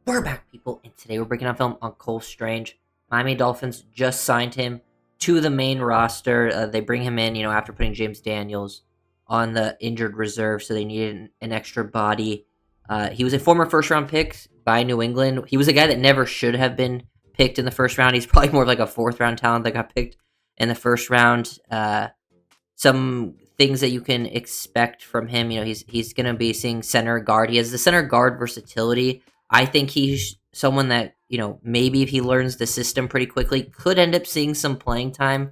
We're back, people, and today we're breaking down film on Cole Strange. Miami Dolphins just signed him to the main roster. They bring him in, after putting James Daniels on the injured reserve, so they needed an extra body. He was a former first-round pick by New England. He was a guy that never should have been picked in the first round. He's probably more of like a fourth-round talent that got picked in the first round. Some things that you can expect from him. He's going to be seeing center guard. He has the center guard versatility. I think he's someone that maybe if he learns the system pretty quickly, could end up seeing some playing time.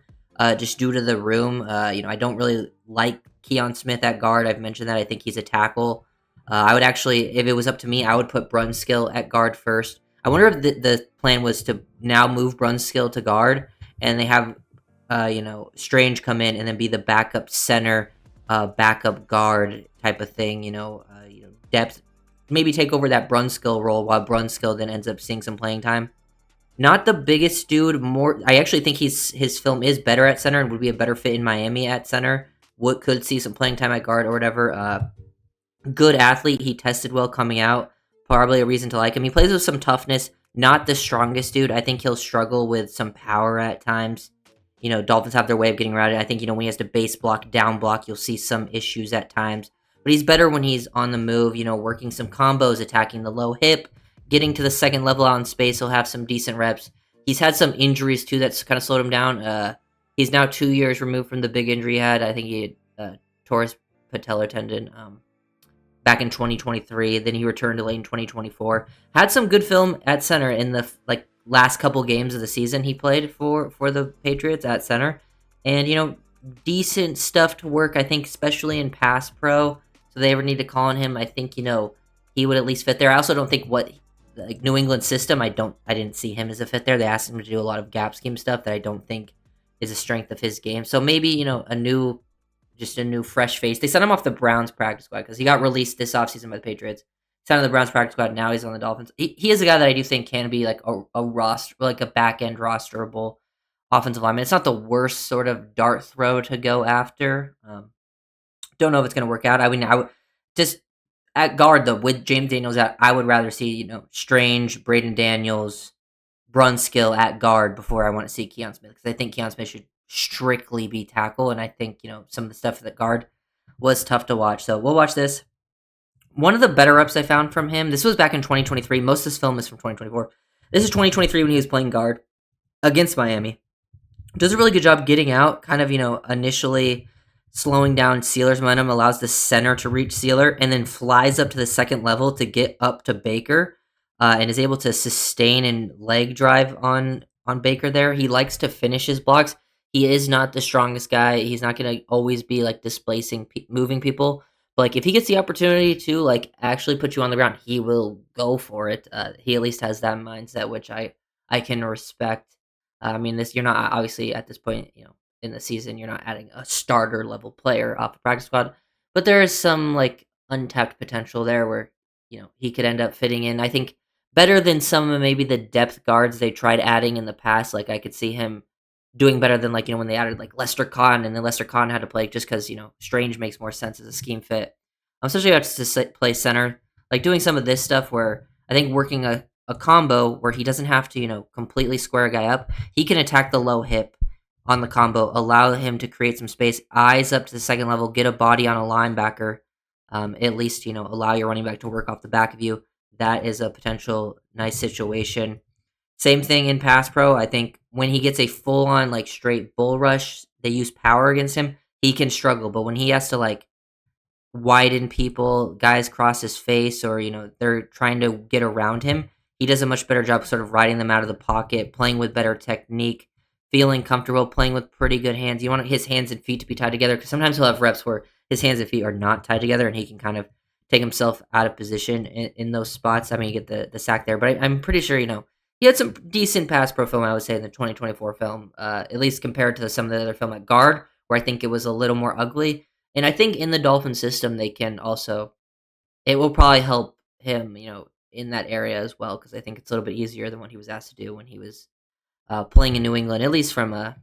Just due to the room. I don't really like Keon Smith at guard. I've mentioned that. I think he's a tackle. I would actually, if it was up to me, I would put Brunskill at guard first. I wonder if the plan was to now move Brunskill to guard, and they have Strange come in and then be the backup center, backup guard type of thing. Depth, maybe take over that Brunskill role while Brunskill then ends up seeing some playing time. Not the biggest dude. I actually think his film is better at center and would be a better fit in Miami at center. Could see some playing time at guard or whatever. Good athlete. He tested well coming out. Probably a reason to like him. He plays with some toughness. Not the strongest dude. I think he'll struggle with some power at times. Dolphins have their way of getting around it. I think, when he has to base block, down block, you'll see some issues at times. But he's better when he's on the move, working some combos, attacking the low hip, getting to the second level out in space. He'll have some decent reps. He's had some injuries, too, that's kind of slowed him down. He's now 2 years removed from the big injury he had. I think he had tore his patellar tendon back in 2023. Then he returned to late in 2024. Had some good film at center in the, last couple games of the season he played for the Patriots at center. And, decent stuff to work, I think, especially in pass pro. So they ever need to call on him, I think, he would at least fit there. I also don't think New England system, I didn't see him as a fit there. They asked him to do a lot of gap scheme stuff that I don't think is a strength of his game. So maybe, a new fresh face. They sent him off the Browns practice squad because he got released this offseason by the Patriots. Signed on the Browns practice squad. Now he's on the Dolphins. He is a guy that I do think can be like a roster, like a back end rosterable offensive lineman. It's not the worst sort of dart throw to go after. Don't know if it's going to work out. I mean, I would just at guard though with James Daniels out. I would rather see Strange, Braden Daniels, Brunskill at guard before I want to see Keon Smith because I think Keon Smith should strictly be tackle, and I think some of the stuff at the guard was tough to watch. So we'll watch this. One of the better reps I found from him, this was back in 2023. Most of this film is from 2024. This is 2023 when he was playing guard against Miami. Does a really good job getting out, kind of, initially slowing down Sealer's momentum, allows the center to reach Sealer, and then flies up to the second level to get up to Baker, and is able to sustain and leg drive on Baker there. He likes to finish his blocks. He is not the strongest guy. He's not going to always be, displacing, moving people. But, if he gets the opportunity to, actually put you on the ground, he will go for it. He at least has that mindset, which I can respect. I mean, you're not obviously at this point, in the season, you're not adding a starter level player off the practice squad, but there is some untapped potential there where he could end up fitting in. I think better than some of maybe the depth guards they tried adding in the past. I could see him doing better than when they added Lester Cotton, and then Lester Cotton had to play just because Strange makes more sense as a scheme fit. I'm especially about to play center, doing some of this stuff where I think working a combo where he doesn't have to completely square a guy up. He can attack the low hip on the combo, allow him to create some space, eyes up to the second level, get a body on a linebacker, at least allow your running back to work off the back of you. That is a potential nice situation. Same thing in pass pro. I think when he gets a full on straight bull rush, they use power against him. He can struggle, but when he has to widen people, guys cross his face, or they're trying to get around him, he does a much better job sort of riding them out of the pocket, playing with better technique, feeling comfortable, playing with pretty good hands. You want his hands and feet to be tied together because sometimes he'll have reps where his hands and feet are not tied together, and he can kind of take himself out of position in those spots. I mean, you get the sack there, but I'm pretty sure he had some decent pass pro film, I would say, in the 2024 film, at least compared to some of the other film at guard, where I think it was a little more ugly. And I think in the Dolphin system, they can also, it will probably help him, in that area as well, because I think it's a little bit easier than what he was asked to do when he was playing in New England, at least from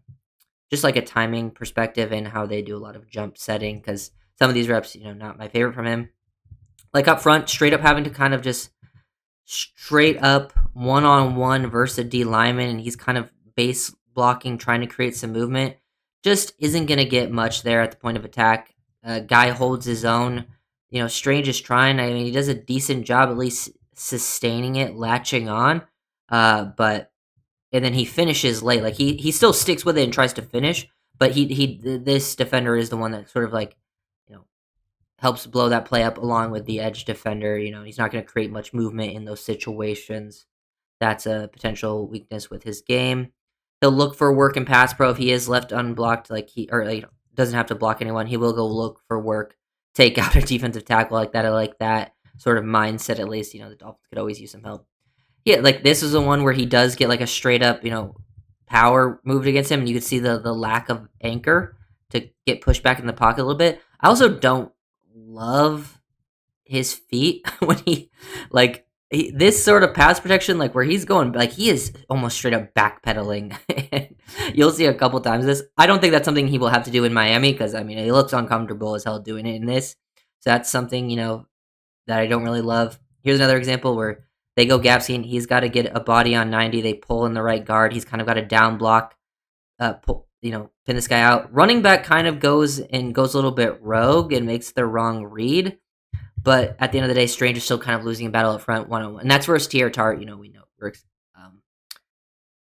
just a timing perspective and how they do a lot of jump setting, because some of these reps, not my favorite from him. Up front, straight up having to kind of just straight up one-on-one versus a D lineman, and he's kind of base blocking, trying to create some movement, just isn't going to get much there at the point of attack. Guy holds his own. Strange is trying. I mean, he does a decent job at least sustaining it, latching on. But and then he finishes late. Like he still sticks with it and tries to finish, but this defender is the one that sort of like, you know, helps blow that play up along with the edge defender. He's not going to create much movement in those situations. That's a potential weakness with his game. He'll look for work in pass pro if he is left unblocked, doesn't have to block anyone. He will go look for work, take out a defensive tackle like that. I like that sort of mindset at least. The Dolphins could always use some help. Yeah, like this is the one where he does get like a straight up, power moved against him, and you can see the lack of anchor to get pushed back in the pocket a little bit. I also don't love his feet when this sort of pass protection, like where he's going, like he is almost straight up backpedaling. You'll see a couple times this. I don't think that's something he will have to do in Miami because I mean he looks uncomfortable as hell doing it in this. So that's something that I don't really love. Here's another example where they go gap scheme. He's got to get a body on 90. They pull in the right guard. He's kind of got a down block, pin this guy out. Running back kind of goes a little bit rogue and makes the wrong read. But at the end of the day, Strange is still kind of losing a battle up front one-on-one. And that's versus Tier Tart. We know.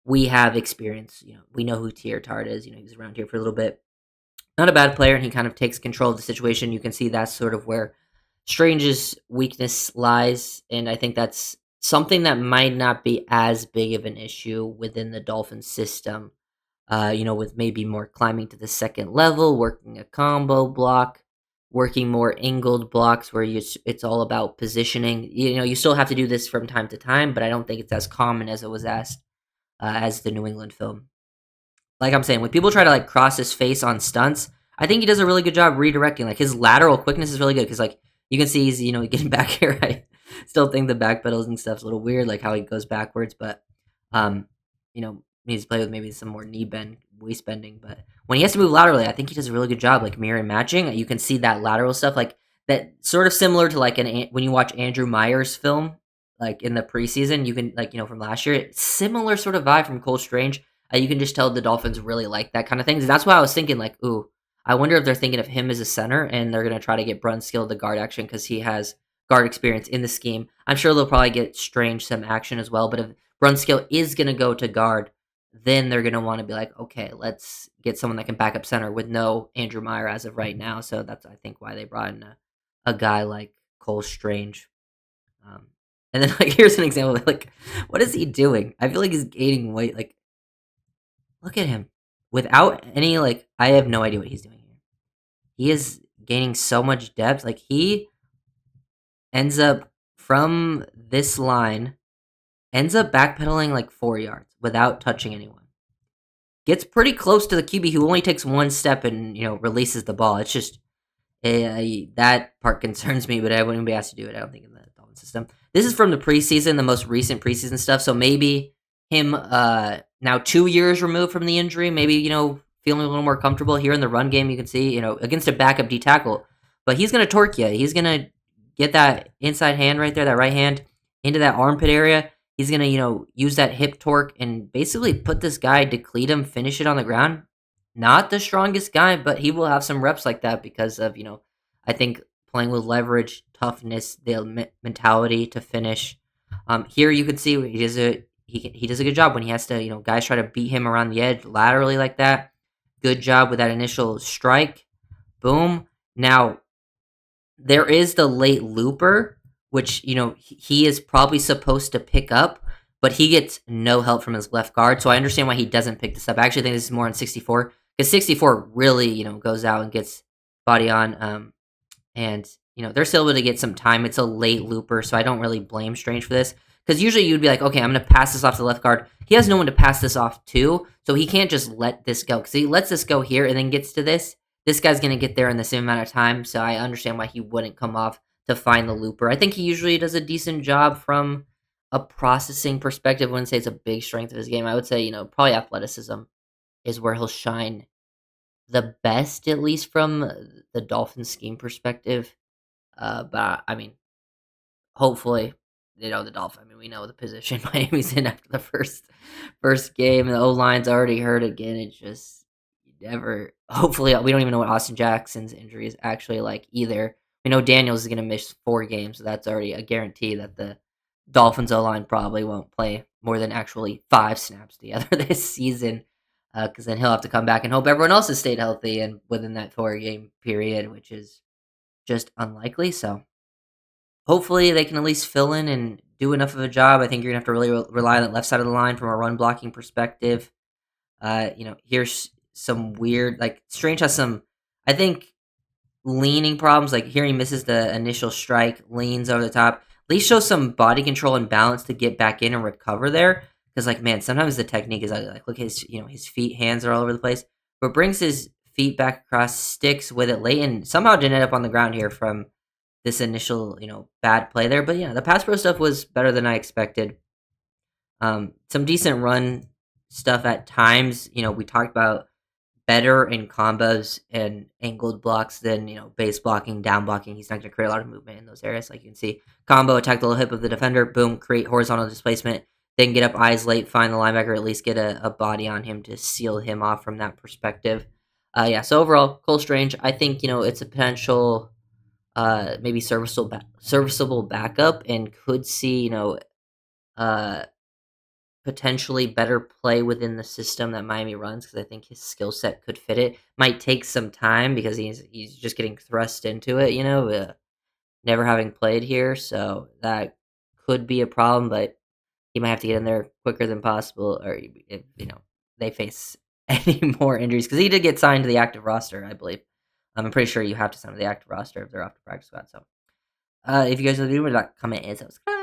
We have experience. We know who Tier Tart is. He was around here for a little bit. Not a bad player, and he kind of takes control of the situation. You can see that's sort of where Strange's weakness lies, and I think that's something that might not be as big of an issue within the Dolphins system. With maybe more climbing to the second level, working a combo block, working more angled blocks where it's all about positioning. You still have to do this from time to time, but I don't think it's as common as it was asked as the New England film. Like I'm saying, when people try to like cross his face on stunts, I think he does a really good job redirecting. Like his lateral quickness is really good because like you can see he's getting back here. I still think the back pedals and stuff's a little weird, like how he goes backwards, but needs to play with maybe some more knee bend, waist bending. But when he has to move laterally, I think he does a really good job, like mirror matching. You can see that lateral stuff, like that, sort of similar to like when you watch Andrew Meyer's film, like in the preseason, you can from last year, similar sort of vibe from Cole Strange. You can just tell the Dolphins really like that kind of things. And that's why I was thinking like, ooh, I wonder if they're thinking of him as a center and they're going to try to get Brunskill the guard action because he has guard experience in the scheme. I'm sure they'll probably get Strange some action as well. But if Brunskill is going to go to guard, then they're going to want to be like, okay, let's get someone that can back up center with no Andrew Meyer as of right now. So that's, I think, why they brought in a guy like Cole Strange. And then like here's an example of, like, what is he doing? I feel like he's gaining weight. Like, look at him. Without any, like, I have no idea what he's doing here. He is gaining so much depth. Like, he ends up from this line, ends up backpedaling like 4 yards without touching anyone. Gets pretty close to the QB who only takes one step and, releases the ball. It's just, that part concerns me, but I wouldn't be asked to do it, I don't think, in the Dolphin system. This is from the preseason, the most recent preseason stuff, so maybe him now 2 years removed from the injury, maybe, feeling a little more comfortable here in the run game. You can see, against a backup D tackle, but he's going to torque you. He's going to get that inside hand right there, that right hand, into that armpit area. He's going to, use that hip torque and basically put this guy, deplete him, finish it on the ground. Not the strongest guy, but he will have some reps like that because of, I think playing with leverage, toughness, the mentality to finish. Here you can see he does a good job when he has to, guys try to beat him around the edge laterally like that. Good job with that initial strike. Boom. Now, there is the late looper, which, he is probably supposed to pick up, but he gets no help from his left guard. So I understand why he doesn't pick this up. I actually think this is more on 64 because 64 really, goes out and gets body on. And, they're still able to get some time. It's a late looper, so I don't really blame Strange for this. Because usually you'd be like, okay, I'm going to pass this off to the left guard. He has no one to pass this off to, so he can't just let this go. Because he lets this go here and then gets to this. This guy's going to get there in the same amount of time, so I understand why he wouldn't come off to find the looper. I think he usually does a decent job from a processing perspective. I wouldn't say it's a big strength of his game. I would say, probably athleticism is where he'll shine the best, at least from the Dolphins scheme perspective. But I mean, hopefully the Dolphins. I mean, we know the position Miami's in after the first game, and the O line's already hurt again. It's just you never. Hopefully, we don't even know what Austin Jackson's injury is actually like either. We know Daniels is going to miss 4 games, so that's already a guarantee that the Dolphins O line probably won't play more than actually 5 snaps together this season. Because then he'll have to come back and hope everyone else has stayed healthy and within that 4 game period, which is just unlikely. So hopefully they can at least fill in and do enough of a job. I think you're gonna have to really rely on that left side of the line from a run blocking perspective. Here's some weird, like Strange has some, I think, leaning problems. Like here he misses the initial strike, leans over the top. At least show some body control and balance to get back in and recover there. Because like man, sometimes the technique is like look his his feet, hands are all over the place. But brings his feet back across, sticks with it late, and somehow didn't end up on the ground here from this initial bad play there. But yeah, the pass pro stuff was better than I expected. Some decent run stuff at times. We talked about better in combos and angled blocks than base blocking, down blocking. He's not going to create a lot of movement in those areas. Like you can see, combo attack the little hip of the defender, boom, create horizontal displacement, then get up eyes late, find the linebacker, at least get a body on him to seal him off from that perspective. Yeah. So overall, Cole Strange, I think it's a potential maybe serviceable backup and could see uh potentially better play within the system that Miami runs because I think his skill set could fit it. Might take some time because he's just getting thrust into it, never having played here, so that could be a problem. But he might have to get in there quicker than possible, or if they face any more injuries because he did get signed to the active roster, I believe. I'm pretty sure you have to sign to the active roster if they're off the practice squad. So, if you guys are new, comment and subscribe.